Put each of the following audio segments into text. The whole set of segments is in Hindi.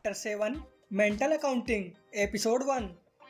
Chapter 7 mental accounting episode 1।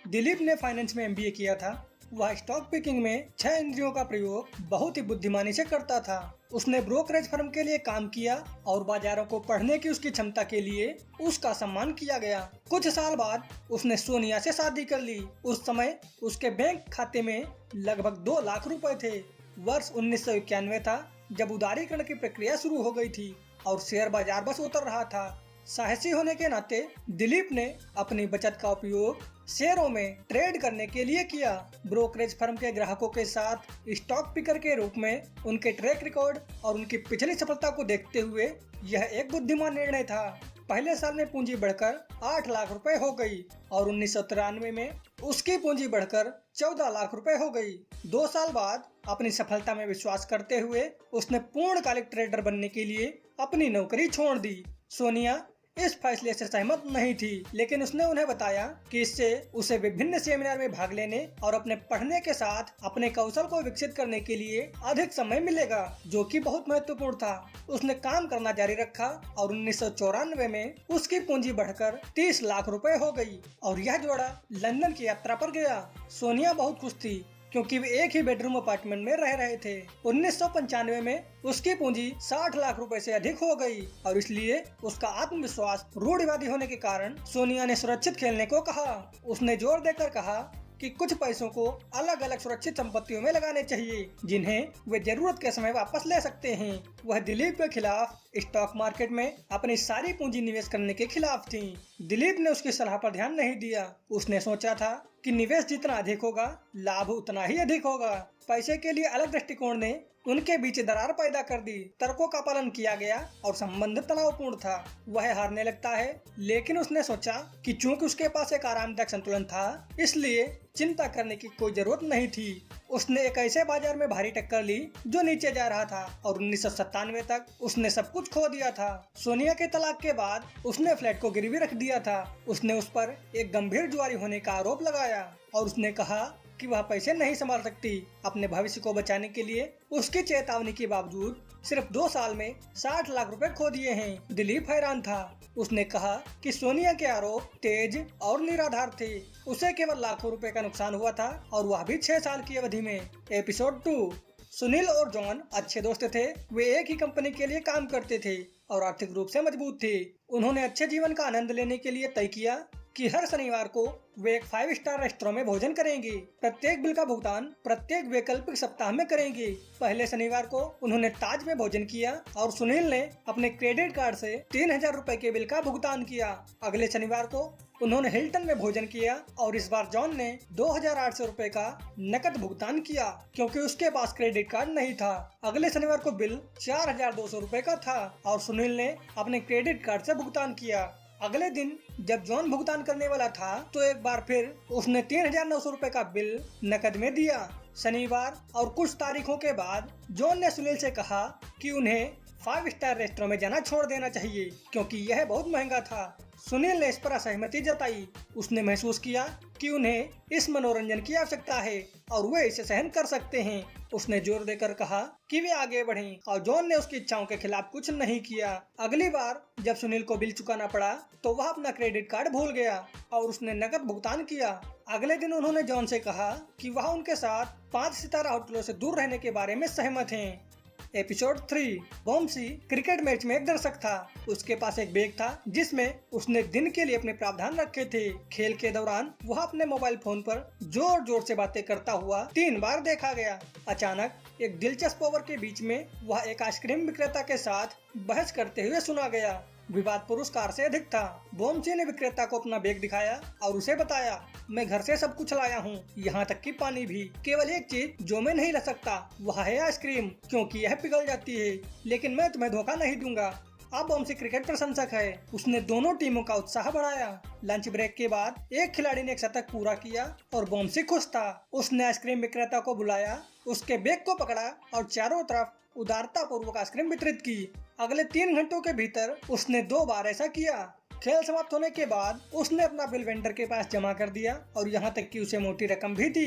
Dilip ने फाइनेंस में एमबीए किया था। वह स्टॉक पिकिंग में 6 इंद्रियों का प्रयोग बहुत ही बुद्धिमानी से करता था। उसने ब्रोकरेज फर्म के लिए काम किया और बाजारों को पढ़ने की उसकी क्षमता के लिए उसका सम्मान किया गया। कुछ साल बाद उसने सोनिया से शादी कर ली। उस समय उसके बैंक खाते में लगभग 2 लाख रुपए थे। वर्ष 1991 था जब उदारीकरण की प्रक्रिया शुरू हो गई थी और शेयर बाजार बस उतर रहा था। साहसी होने के नाते दिलीप ने अपनी बचत का उपयोग शेयरों में ट्रेड करने के लिए किया। ब्रोकरेज फर्म के ग्राहकों के साथ स्टॉक पिकर के रूप में उनके ट्रैक रिकॉर्ड और उनकी पिछली सफलता को देखते हुए यह एक बुद्धिमान निर्णय था। पहले साल में पूंजी बढ़कर 8 लाख रुपए हो गई और 1993 में उसकी पूंजी बढ़कर 14 लाख रुपए हो गई। 2 साल बाद अपनी सफलता में विश्वास करते हुए उसने पूर्णकालिक ट्रेडर बनने के लिए अपनी नौकरी छोड़ दी। सोनिया इस फैसले से सहमत नहीं थी, लेकिन उसने उन्हें बताया कि इससे उसे विभिन्न सेमिनार में भाग लेने और अपने पढ़ने के साथ अपने कौशल को विकसित करने के लिए अधिक समय मिलेगा, जो कि बहुत महत्वपूर्ण था। उसने काम करना जारी रखा और 1994 में उसकी पूंजी बढ़कर 30 लाख रुपए हो गई और यह जोड़ा लंदन की यात्रा पर गया। सोनिया बहुत खुश थी क्योंकि वे एक ही बेडरूम अपार्टमेंट में रह रहे थे। 1995 में उसकी पूंजी 60 लाख रुपए से अधिक हो गई और इसलिए उसका आत्मविश्वास रूढ़िवादी होने के कारण सोनिया ने सुरक्षित खेलने को कहा। उसने जोर देकर कहा कि कुछ पैसों को अलग अलग सुरक्षित संपत्तियों में लगाने चाहिए जिन्हें वे जरूरत के समय वापस ले सकते हैं। वह दिलीप के खिलाफ स्टॉक मार्केट में अपनी सारी पूंजी निवेश करने के खिलाफ थी। दिलीप ने उसकी सलाह पर ध्यान नहीं दिया। उसने सोचा था कि निवेश जितना अधिक होगा लाभ उतना ही अधिक होगा। पैसे के लिए अलग दृष्टिकोण ने उनके बीच दरार पैदा कर दी। तर्कों का पालन किया गया और संबंध तनावपूर्ण था। वह हारने लगता है, लेकिन उसने सोचा कि चूंकि उसके पास एक आरामदायक संतुलन था, इसलिए चिंता करने की कोई जरूरत नहीं थी। उसने एक ऐसे बाजार में भारी टक्कर ली जो नीचे जा रहा था और 1997 तक उसने सब कुछ खो दिया था। सोनिया के तलाक के बाद उसने फ्लैट को गिरवी रख दिया था। उसने उस पर एक गंभीर जुआरी होने का आरोप लगाया और उसने कहा कि वह पैसे नहीं संभाल सकती। अपने भविष्य को बचाने के लिए उसकी चेतावनी के बावजूद सिर्फ 2 साल में 60 लाख रुपए खो दिए हैं। दिलीप हैरान था। उसने कहा कि सोनिया के आरोप तेज और निराधार थे। उसे केवल लाखों रुपए का नुकसान हुआ था और वह भी 6 साल की अवधि में। एपिसोड 2। सुनील और जॉन अच्छे दोस्त थे। वे एक ही कंपनी के लिए काम करते थे और आर्थिक रूप से मजबूत थे। उन्होंने अच्छे जीवन का आनंद लेने के लिए तय किया कि हर शनिवार को वे एक 5 स्टार रेस्टोरेंट में भोजन करेंगे। प्रत्येक बिल का भुगतान प्रत्येक वैकल्पिक सप्ताह में करेंगे। पहले शनिवार को उन्होंने ताज में भोजन किया और सुनील ने अपने क्रेडिट कार्ड से 3000 रुपए के बिल का भुगतान किया। अगले शनिवार को उन्होंने हिल्टन में भोजन किया और इस बार जॉन ने 2800 रुपए का नकद भुगतान किया क्योंकि उसके पास क्रेडिट कार्ड नहीं था। अगले शनिवार को बिल 4200 रुपए का था और सुनील ने अपने क्रेडिट कार्ड से भुगतान किया। अगले दिन जब जॉन भुगतान करने वाला था तो एक बार फिर उसने 3900 रुपए का बिल नकद में दिया। शनिवार और कुछ तारीखों के बाद जॉन ने सुनील से कहा कि उन्हें 5 स्टार रेस्टोरेंट में जाना छोड़ देना चाहिए क्योंकि यह बहुत महंगा था। सुनील ने इस पर असहमति जताई। उसने महसूस किया कि उन्हें इस मनोरंजन की आवश्यकता है और वे इसे सहन कर सकते हैं। उसने जोर देकर कहा कि वे आगे बढ़ें और जॉन ने उसकी इच्छाओं के खिलाफ कुछ नहीं किया। अगली बार जब सुनील को बिल चुकाना पड़ा तो वह अपना क्रेडिट कार्ड भूल गया और उसने नकद भुगतान किया। अगले दिन उन्होंने जॉन से कहा कि वह उनके साथ 5 सितारा होटलों से दूर रहने के बारे में सहमत हैं। एपिसोड 3। बॉम्सी क्रिकेट मैच में एक दर्शक था। उसके पास एक बैग था जिसमें उसने दिन के लिए अपने प्रावधान रखे थे। खेल के दौरान वह अपने मोबाइल फोन पर जोर जोर से बातें करता हुआ 3 बार देखा गया। अचानक एक दिलचस्प ओवर के बीच में वह एक आइसक्रीम विक्रेता के साथ बहस करते हुए सुना गया। विवाद पुरस्कार से अधिक था। बॉम्सी ने विक्रेता को अपना बैग दिखाया और उसे बताया, मैं घर से सब कुछ लाया हूँ, यहाँ तक कि पानी भी। केवल एक चीज जो मैं नहीं ला सकता वह है आइसक्रीम, क्योंकि यह पिघल जाती है, लेकिन मैं तुम्हें धोखा नहीं दूंगा। अब बॉम्सी क्रिकेट प्रशंसक है। उसने दोनों टीमों का उत्साह बढ़ाया। लंच ब्रेक के बाद एक खिलाड़ी ने एक शतक पूरा किया और बॉम्सी खुश था। उसने आइसक्रीम विक्रेता को बुलाया, उसके बैग को पकड़ा और चारों तरफ उदारता पूर्वक आइसक्रीम वितरित की। अगले 3 घंटों के भीतर उसने 2 बार ऐसा किया। खेल समाप्त होने के बाद उसने अपना बिल वेंडर के पास जमा कर दिया और यहाँ तक कि उसे मोटी रकम भी दी।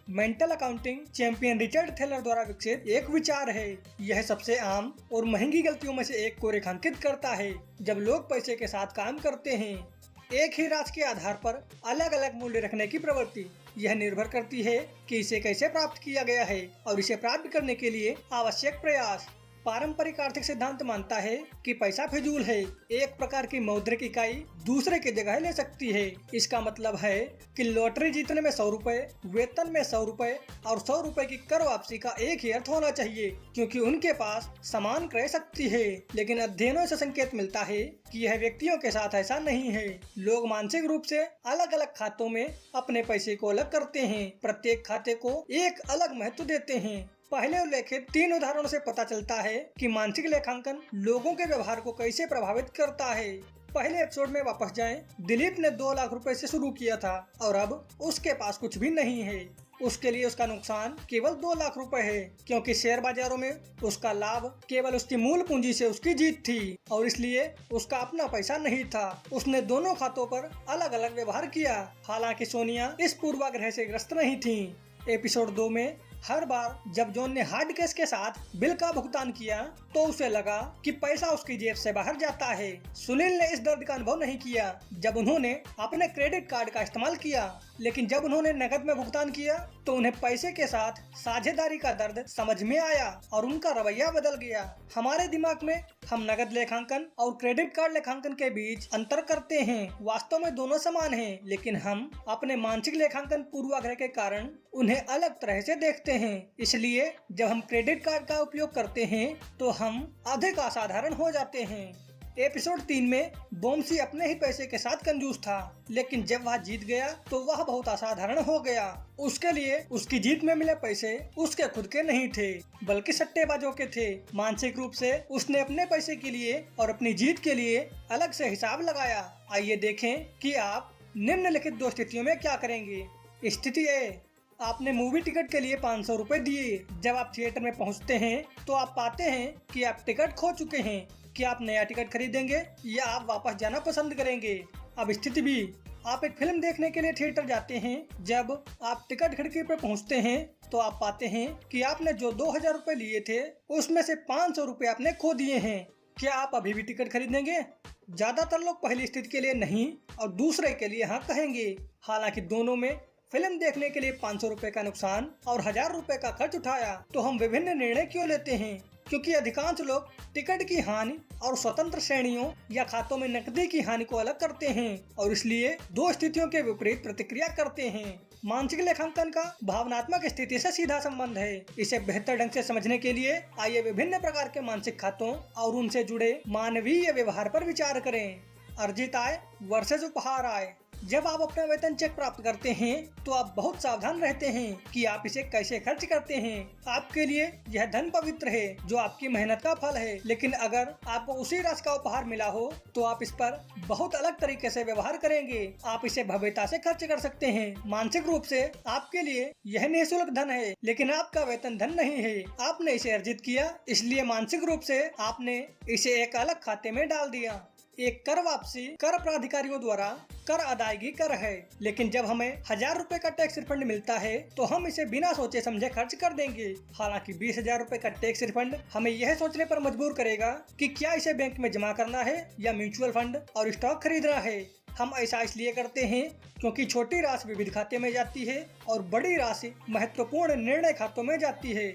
Mental accounting champion Richard Thaler द्वारा विकसित एक विचार है। यह सबसे आम और महंगी गलतियों में से एक को रेखांकित करता है। जब लोग पैसे के साथ काम करते हैं, एक ही राशि के आधार पर अलग अलग मूल्य रखने की प्रवृत्ति, यह निर्भर करती है कि इसे कैसे प्राप्त किया गया है और इसे प्राप्त करने के लिए आवश्यक प्रयास। पारंपरिक आर्थिक सिद्धांत मानता है कि पैसा फिजूल है। एक प्रकार की मौद्रिक इकाई दूसरे की जगह ले सकती है। इसका मतलब है कि लॉटरी जीतने में 100 रुपए, वेतन में 100 रुपए और 100 रुपए की कर वापसी का एक ही अर्थ होना चाहिए, क्योंकि उनके पास समान क्रय शक्ति है। लेकिन अध्ययनों से संकेत मिलता है कि यह व्यक्तियों के साथ ऐसा नहीं है। लोग मानसिक रूप से अलग अलग खातों में अपने पैसे को अलग करते हैं, प्रत्येक खाते को एक अलग महत्व देते हैं। पहले उल्लेखित 3 उदाहरणों से पता चलता है कि मानसिक लेखांकन लोगों के व्यवहार को कैसे प्रभावित करता है। पहले एपिसोड में वापस जाएं। दिलीप ने 2 लाख रुपए से शुरू किया था और अब उसके पास कुछ भी नहीं है। उसके लिए उसका नुकसान केवल 2 लाख रुपए है, क्योंकि शेयर बाजारों में उसका लाभ केवल उसकी मूल पूंजी से उसकी जीत थी और इसलिए उसका अपना पैसा नहीं था। उसने दोनों खातों पर अलग अलग व्यवहार किया। हालांकि सोनिया इस पूर्वाग्रह से ग्रस्त नहीं थी। एपिसोड 2 में हर बार जब जॉन ने हार्ड कैश के साथ बिल का भुगतान किया तो उसे लगा कि पैसा उसकी जेब से बाहर जाता है। सुनील ने इस दर्द का अनुभव नहीं किया जब उन्होंने अपने क्रेडिट कार्ड का इस्तेमाल किया, लेकिन जब उन्होंने नकद में भुगतान किया तो उन्हें पैसे के साथ साझेदारी का दर्द समझ में आया और उनका रवैया बदल गया। हमारे दिमाग में हम नकद लेखांकन और क्रेडिट कार्ड लेखांकन के बीच अंतर करते हैं। वास्तव में दोनों समान हैं, लेकिन हम अपने मानसिक लेखांकन पूर्वाग्रह के कारण उन्हें अलग तरह से देखते हैं। इसलिए जब हम क्रेडिट कार्ड का उपयोग करते हैं तो हम अधिक असाधारण हो जाते हैं। एपिसोड 3 में बोम्सी अपने ही पैसे के साथ कंजूस था, लेकिन जब वह जीत गया तो वह बहुत असाधारण हो गया। उसके लिए उसकी जीत में मिले पैसे उसके खुद के नहीं थे, बल्कि सट्टेबाजों के थे। मानसिक रूप से उसने अपने पैसे के लिए और अपनी जीत के लिए अलग से हिसाब लगाया। आइए देखें कि आप निम्नलिखित 2 स्थितियों में क्या करेंगे। स्थिति ए, आपने मूवी टिकट के लिए 500 रुपए दिए। जब आप थिएटर में पहुंचते हैं तो आप पाते हैं कि आप टिकट खो चुके हैं। क्या आप नया टिकट खरीदेंगे या आप वापस जाना पसंद करेंगे? अब स्थिति बी, आप एक फिल्म देखने के लिए थिएटर जाते हैं। जब आप टिकट खिड़की पर पहुंचते हैं तो आप पाते हैं कि आपने जो 2000 रुपए लिए थे उसमें से 500 रुपए आपने खो दिए हैं। क्या आप अभी भी टिकट खरीदेंगे? ज्यादातर लोग पहली स्थिति के लिए नहीं और दूसरे के लिए हाँ कहेंगे। हालांकि दोनों में फिल्म देखने के लिए 500 रुपए का नुकसान और 1000 रुपए का खर्च उठाया, तो हम विभिन्न निर्णय क्यों लेते हैं? क्योंकि अधिकांश लोग टिकट की हानि और स्वतंत्र श्रेणियों या खातों में नकदी की हानि को अलग करते हैं और इसलिए 2 स्थितियों के विपरीत प्रतिक्रिया करते हैं। मानसिक लेखांकन का भावनात्मक स्थिति से सीधा संबंध है। इसे बेहतर ढंग से समझने के लिए आइए विभिन्न प्रकार के मानसिक खातों और उनसे जुड़े मानवीय व्यवहार पर विचार करें। अर्जित आय वर्सेस उपहार आय। जब आप अपना वेतन चेक प्राप्त करते हैं तो आप बहुत सावधान रहते हैं कि आप इसे कैसे खर्च करते हैं। आपके लिए यह धन पवित्र है जो आपकी मेहनत का फल है, लेकिन अगर आपको उसी राशि का उपहार मिला हो तो आप इस पर बहुत अलग तरीके से व्यवहार करेंगे। आप इसे भव्यता से खर्च कर सकते हैं। मानसिक रूप से आपके लिए यह निःशुल्क धन है, लेकिन आपका वेतन धन नहीं है। आपने इसे अर्जित किया, इसलिए मानसिक रूप से आपने इसे एक अलग खाते में डाल दिया। एक कर वापसी कर प्राधिकारियों द्वारा कर अदायगी कर है, लेकिन जब हमें 1000 रुपए का टैक्स रिफंड मिलता है तो हम इसे बिना सोचे समझे खर्च कर देंगे। हालांकि 20,000 रुपए का टैक्स रिफंड हमें यह सोचने पर मजबूर करेगा कि क्या इसे बैंक में जमा करना है या म्यूचुअल फंड और स्टॉक खरीदना है। हम ऐसा इसलिए करते हैं क्योंकि छोटी राशि विविध खाते में जाती है और बड़ी राशि महत्वपूर्ण निर्णय खातों में जाती है।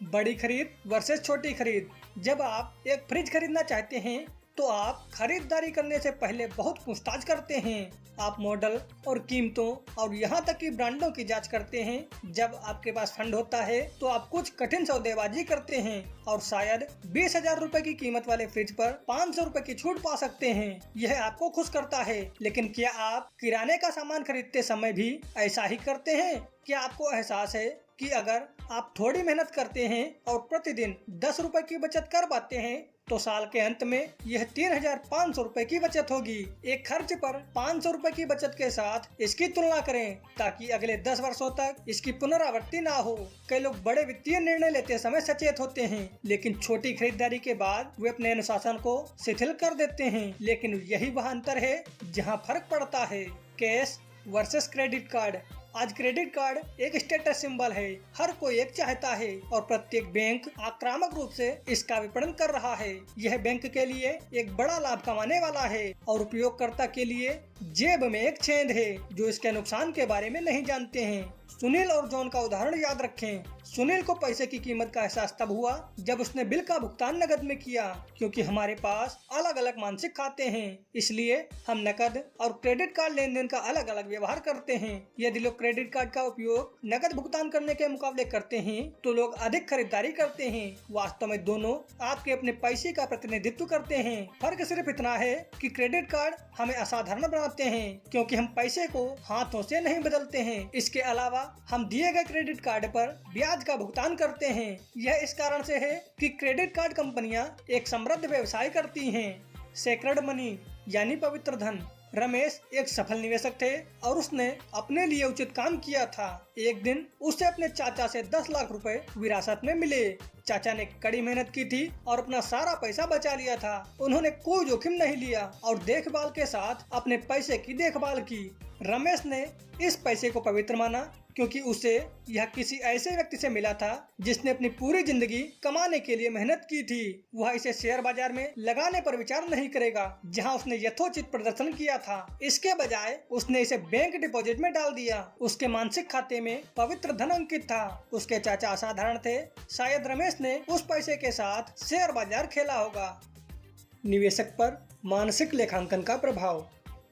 बड़ी खरीद वर्सेस छोटी खरीद। जब आप एक फ्रिज खरीदना चाहते हैं तो आप खरीदारी करने से पहले बहुत पूछताछ करते हैं। आप मॉडल और कीमतों और यहाँ तक कि ब्रांडों की जांच करते हैं। जब आपके पास फंड होता है तो आप कुछ कठिन सौदेबाजी करते हैं और शायद 20,000 रुपए की कीमत वाले फ्रिज पर 500 रुपए की छूट पा सकते हैं। यह आपको खुश करता है, लेकिन क्या आप किराने का सामान खरीदते समय भी ऐसा ही करते हैं? क्या आपको एहसास है कि अगर आप थोड़ी मेहनत करते हैं और प्रतिदिन 10 रुपए की बचत कर पाते हैं तो साल के अंत में यह 3,500 रुपए की बचत होगी। एक खर्च पर 500 रुपए की बचत के साथ इसकी तुलना करें ताकि अगले 10 वर्षों तक इसकी पुनरावृत्ति ना हो। कई लोग बड़े वित्तीय निर्णय लेते समय सचेत होते हैं, लेकिन छोटी खरीदारी के बाद वे अपने अनुशासन को शिथिल कर देते हैं। लेकिन यही वह अंतर है जहाँ फर्क पड़ता है। Cash versus credit card. आज क्रेडिट कार्ड एक स्टेटस सिंबल है, हर कोई एक चाहता है और प्रत्येक बैंक आक्रामक रूप से इसका विपणन कर रहा है। यह बैंक के लिए एक बड़ा लाभ कमाने वाला है और उपयोगकर्ता के लिए जेब में एक छेद है जो इसके नुकसान के बारे में नहीं जानते हैं। सुनील और जॉन का उदाहरण याद रखें। सुनील को पैसे की कीमत का एहसास तब हुआ जब उसने बिल का भुगतान नकद में किया, क्योंकि हमारे पास अलग अलग मानसिक खाते हैं, इसलिए हम नकद और क्रेडिट कार्ड लेन देन का अलग अलग व्यवहार करते हैं। यदि लोग क्रेडिट कार्ड का उपयोग नकद भुगतान करने के मुकाबले करते हैं तो लोग अधिक खरीदारी करते हैं। वास्तव में दोनों आपके अपने पैसे का प्रतिनिधित्व करते हैं। फर्क सिर्फ इतना है कि क्रेडिट कार्ड हमें असाधारण बनाते हैं क्योंकि हम पैसे को हाथों से नहीं बदलते हैं। इसके अलावा हम दिए गए क्रेडिट कार्ड पर ब्याज का भुगतान करते हैं। यह इस कारण से है कि क्रेडिट कार्ड कंपनियां एक समृद्ध व्यवसाय करती हैं। सेक्रेड मनी यानी पवित्र धन। रमेश एक सफल निवेशक थे और उसने अपने लिए उचित काम किया था। एक दिन उसे अपने चाचा से 10 लाख रुपए विरासत में मिले। चाचा ने कड़ी मेहनत की थी और अपना सारा पैसा बचा लिया था। उन्होंने कोई जोखिम नहीं लिया और देखभाल के साथ अपने पैसे की देखभाल की। रमेश ने इस पैसे को पवित्र माना क्योंकि उसे यह किसी ऐसे व्यक्ति से मिला था जिसने अपनी पूरी जिंदगी कमाने के लिए मेहनत की थी। वह इसे शेयर बाजार में लगाने पर विचार नहीं करेगा जहां उसने यथोचित प्रदर्शन किया था। इसके बजाय उसने इसे बैंक डिपॉजिट में डाल दिया। उसके मानसिक खाते में पवित्र धन अंकित था। उसके चाचा असाधारण थे। शायद रमेश ने उस पैसे के साथ शेयर बाजार खेला होगा। निवेशक पर मानसिक लेखांकन का प्रभाव।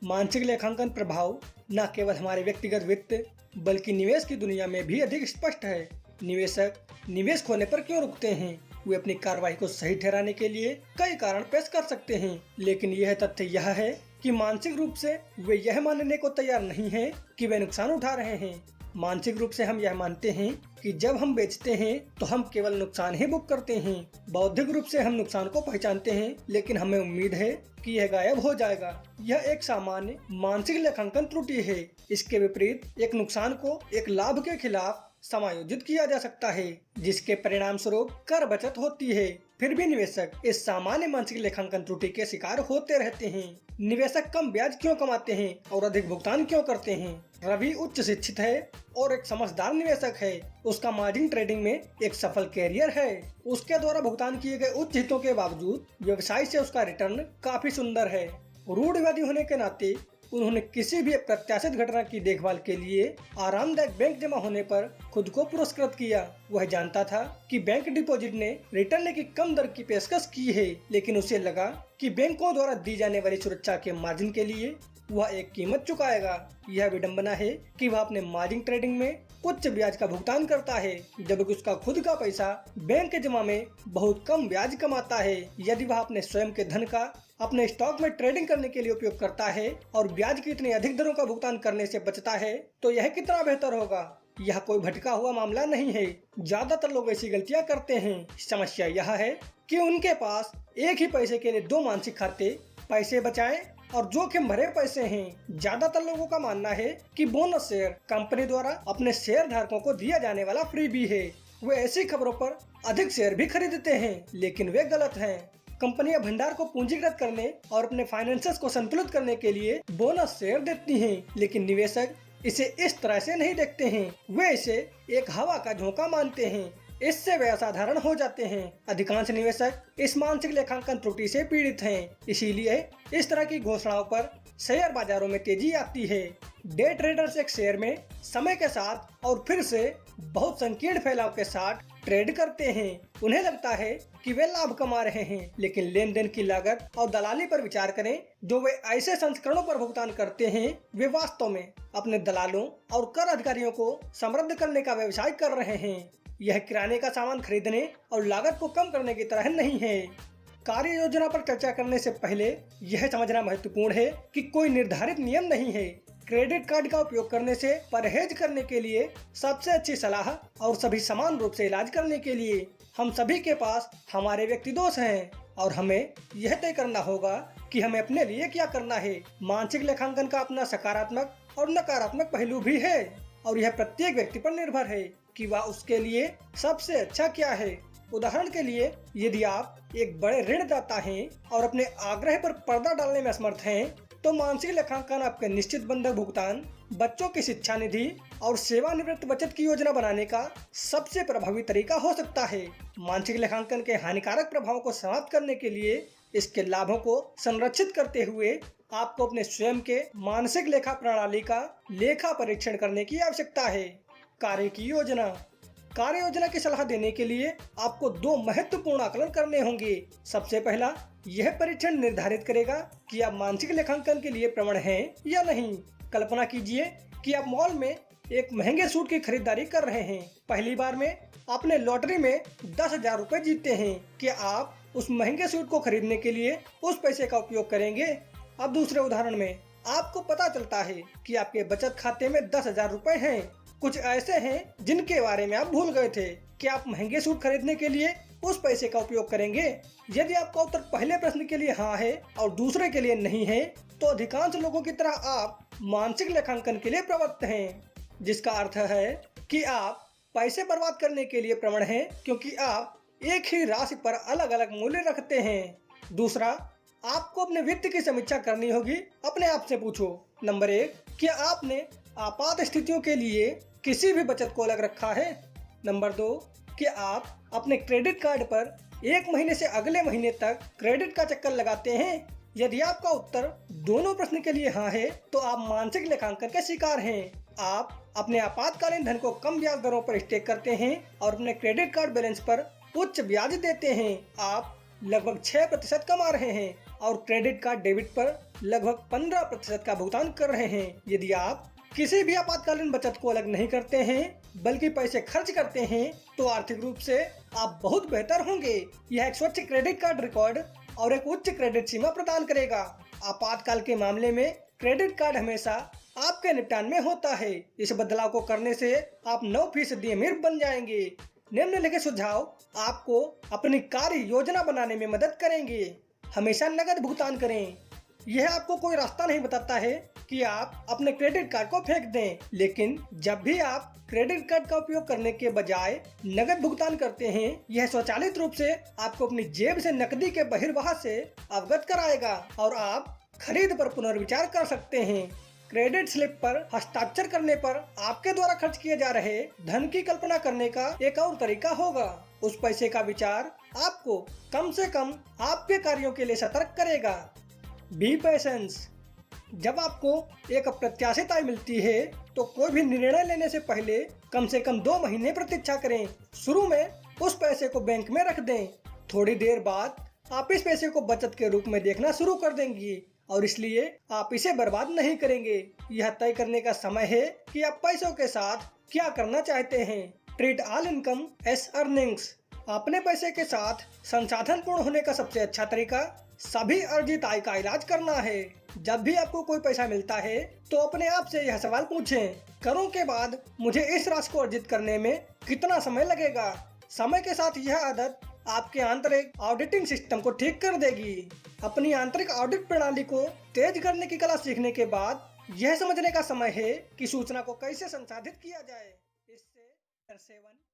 मानसिक लेखांकन प्रभाव न केवल हमारे व्यक्तिगत वित्त बल्कि निवेश की दुनिया में भी अधिक स्पष्ट है। निवेशक निवेश खोने पर क्यों रुकते हैं? वे अपनी कार्रवाई को सही ठहराने के लिए कई कारण पेश कर सकते हैं, लेकिन यह तथ्य यह है कि मानसिक रूप से वे यह मानने को तैयार नहीं हैं कि वे नुकसान उठा रहे हैं। मानसिक रूप से हम यह मानते हैं कि जब हम बेचते हैं तो हम केवल नुकसान ही बुक करते हैं। बौद्धिक रूप से हम नुकसान को पहचानते हैं, लेकिन हमें उम्मीद है कि यह गायब हो जाएगा। यह एक सामान्य मानसिक लेखांकन त्रुटि है। इसके विपरीत एक नुकसान को एक लाभ के खिलाफ समायोजित किया जा सकता है, जिसके परिणाम स्वरूप कर बचत होती है। फिर भी निवेशक इस सामान्य मानसिक लेखांकन त्रुटि के शिकार होते रहते हैं। निवेशक कम ब्याज क्यों कमाते हैं और अधिक भुगतान क्यों करते हैं? रवि उच्च शिक्षित है और एक समझदार निवेशक है। उसका मार्जिन ट्रेडिंग में एक सफल कैरियर है। उसके द्वारा भुगतान किए गए उच्च हितों के बावजूद व्यवसाय से उसका रिटर्न काफी सुंदर है। रूढ़िवादी होने के नाते उन्होंने किसी भी अप्रत्याशित घटना की देखभाल के लिए आरामदायक बैंक जमा होने पर खुद को पुरस्कृत किया। वह जानता था कि बैंक डिपॉजिट ने रिटर्न की कम दर की पेशकश की है, लेकिन उसे लगा कि बैंकों द्वारा दी जाने वाली सुरक्षा के मार्जिन के लिए वह एक कीमत चुकाएगा। यह विडंबना है कि वह अपने मार्जिन ट्रेडिंग में उच्च ब्याज का भुगतान करता है, जबकि उसका खुद का पैसा बैंक जमा में बहुत कम ब्याज कमाता है। यदि वह अपने स्वयं के धन का अपने स्टॉक में ट्रेडिंग करने के लिए उपयोग करता है और ब्याज की इतनी अधिक दरों का भुगतान करने से बचता है, तो यह कितना बेहतर होगा। यह कोई भटका हुआ मामला नहीं है। ज्यादातर लोग ऐसी गलतियां करते हैं। समस्या यह है कि उनके पास एक ही पैसे के लिए दो मानसिक खाते, पैसे बचाएं और जोखिम भरे पैसे हैं। ज्यादातर लोगों का मानना है कि बोनस शेयर कंपनी द्वारा अपने शेयर धारकों को दिया जाने वाला फ्रीबी है। वे ऐसी खबरों पर अधिक शेयर भी खरीदते हैं, लेकिन वे गलत हैं। कंपनियां भंडार को पूंजीगत करने और अपने फाइनेंसेस को संतुलित करने के लिए बोनस शेयर देती हैं, लेकिन निवेशक इसे इस तरह से नहीं देखते हैं। वे इसे एक हवा का झोंका मानते हैं। इससे वे असाधारण हो जाते हैं। अधिकांश निवेशक इस मानसिक लेखांकन त्रुटि से पीड़ित हैं। इसीलिए इस तरह की घोषणाओं पर शेयर बाजारों में तेजी आती है। डे ट्रेडर्स एक शेयर में समय के साथ और फिर से बहुत संकीर्ण फैलाव के साथ ट्रेड करते हैं। उन्हें लगता है कि वे लाभ कमा रहे हैं, लेकिन लेन देन की लागत और दलाली पर विचार करें जो वे ऐसे संस्करणों पर भुगतान करते हैं। वे वास्तव में अपने दलालों और कर अधिकारियों को समृद्ध करने का व्यवसाय कर रहे हैं। यह किराने का सामान खरीदने और लागत को कम करने की तरह नहीं है। कार्य योजना पर चर्चा करने से पहले यह समझना महत्वपूर्ण है कि कोई निर्धारित नियम नहीं है। क्रेडिट कार्ड का उपयोग करने से परहेज करने के लिए सबसे अच्छी सलाह और सभी समान रूप से इलाज करने के लिए हम सभी के पास हमारे व्यक्ति दोष हैं और हमें यह तय करना होगा कि हमें अपने लिए क्या करना है। मानसिक लेखांकन का अपना सकारात्मक और नकारात्मक पहलू भी है और यह प्रत्येक व्यक्ति पर निर्भर है कि वह उसके लिए सबसे अच्छा क्या है। उदाहरण के लिए, यदि आप एक बड़े ऋणदाता हैं और अपने आग्रह पर पर्दा डालने में असमर्थ हैं, तो मानसिक लेखांकन आपके निश्चित बंधक भुगतान, बच्चों की शिक्षा निधि और सेवानिवृत्त बचत की योजना बनाने का सबसे प्रभावी तरीका हो सकता है। मानसिक लेखांकन के हानिकारक प्रभावों को समाप्त करने के लिए इसके लाभों को संरक्षित करते हुए आपको अपने स्वयं के मानसिक लेखा प्रणाली का लेखा परीक्षण करने की आवश्यकता है। कार्य की योजना। कार्य योजना की सलाह देने के लिए आपको 2 महत्वपूर्ण आकलन करने होंगे। सबसे पहला, यह परीक्षण निर्धारित करेगा कि आप मानसिक लेखांकन के लिए प्रवण हैं या नहीं। कल्पना कीजिए कि आप मॉल में एक महंगे सूट की खरीदारी कर रहे हैं। पहली बार में आपने लॉटरी में 10,000 रुपए जीते हैं। क्या आप उस महंगे सूट को खरीदने के लिए उस पैसे का उपयोग करेंगे? अब दूसरे उदाहरण में आपको पता चलता है कि आपके बचत खाते में 10,000 रुपए हैं। कुछ ऐसे हैं जिनके बारे में आप भूल गए थे। क्या आप महंगे सूट खरीदने के लिए उस पैसे का उपयोग करेंगे? यदि आपका उत्तर पहले प्रश्न के लिए हाँ है और दूसरे के लिए नहीं है, तो अधिकांश लोगों की तरह आप मानसिक लेखांकन के लिए प्रवृत्त हैं, जिसका अर्थ है कि आप पैसे बर्बाद करने के लिए प्रवण हैं क्योंकि आप एक ही राशि पर अलग अलग मूल्य रखते हैं। दूसरा, आपको अपने वित्त की समीक्षा करनी होगी। अपने आप से पूछो। नंबर 1, क्या आपने आपात स्थितियों के लिए किसी भी बचत को अलग रखा है? नंबर 2, क्या आप अपने क्रेडिट कार्ड पर 1 महीने से अगले महीने तक क्रेडिट का चक्कर लगाते हैं? यदि आपका उत्तर दोनों प्रश्न के लिए हाँ है, तो आप मानसिक लेखांकन के शिकार हैं। आप अपने आपातकालीन धन को कम ब्याज दरों पर स्टेक करते हैं और अपने क्रेडिट कार्ड बैलेंस पर उच्च ब्याज देते हैं। आप लगभग 6% कमा रहे हैं और क्रेडिट कार्ड डेबिट पर लगभग 15% का भुगतान कर रहे हैं। यदि आप किसी भी आपातकालीन बचत को अलग नहीं करते हैं बल्कि पैसे खर्च करते हैं, तो आर्थिक रूप से आप बहुत बेहतर होंगे। यह एक स्वच्छ क्रेडिट कार्ड रिकॉर्ड और एक उच्च क्रेडिट सीमा प्रदान करेगा। आपातकाल के मामले में क्रेडिट कार्ड हमेशा आपके निपटान में होता है। इस बदलाव को करने से आप 9% अमीर बन जाएंगे। निम्नलिखित सुझाव आपको अपनी कार्य योजना बनाने में मदद करेंगे। हमेशा नकद भुगतान करें। यह आपको कोई रास्ता नहीं बताता है कि आप अपने क्रेडिट कार्ड को फेंक दें, लेकिन जब भी आप क्रेडिट कार्ड का उपयोग करने के बजाय नकद भुगतान करते हैं, यह स्वचालित रूप से आपको अपनी जेब से नकदी के बहिर्वाह से अवगत कराएगा और आप खरीद पर पुनर्विचार कर सकते हैं। क्रेडिट स्लिप पर हस्ताक्षर करने पर आपके द्वारा खर्च किए जा रहे धन की कल्पना करने का एक और तरीका होगा। उस पैसे का विचार आपको कम से कम आपके कार्यों के लिए सतर्क करेगा। B patience. जब आपको एक अप्रत्याशित आय मिलती है तो कोई भी निर्णय लेने से पहले कम से कम 2 महीने प्रतीक्षा करें। शुरू में उस पैसे को बैंक में रख दें। थोड़ी देर बाद आप इस पैसे को बचत के रूप में देखना शुरू कर देंगी और इसलिए आप इसे बर्बाद नहीं करेंगे। यह तय करने का समय है कि आप पैसों के साथ क्या करना चाहते हैं। Treat all income as earnings. अपने पैसे के साथ संसाधन पूर्ण होने का सबसे अच्छा तरीका सभी अर्जित आय का इलाज करना है। जब भी आपको कोई पैसा मिलता है तो अपने आप से यह सवाल पूछें, करों के बाद मुझे इस राशि को अर्जित करने में कितना समय लगेगा। समय के साथ यह आदत आपके आंतरिक ऑडिटिंग सिस्टम को ठीक कर देगी। अपनी आंतरिक ऑडिट प्रणाली को तेज करने की कला सीखने के बाद यह समझने का समय है कि सूचना को कैसे संसाधित किया जाए। इससे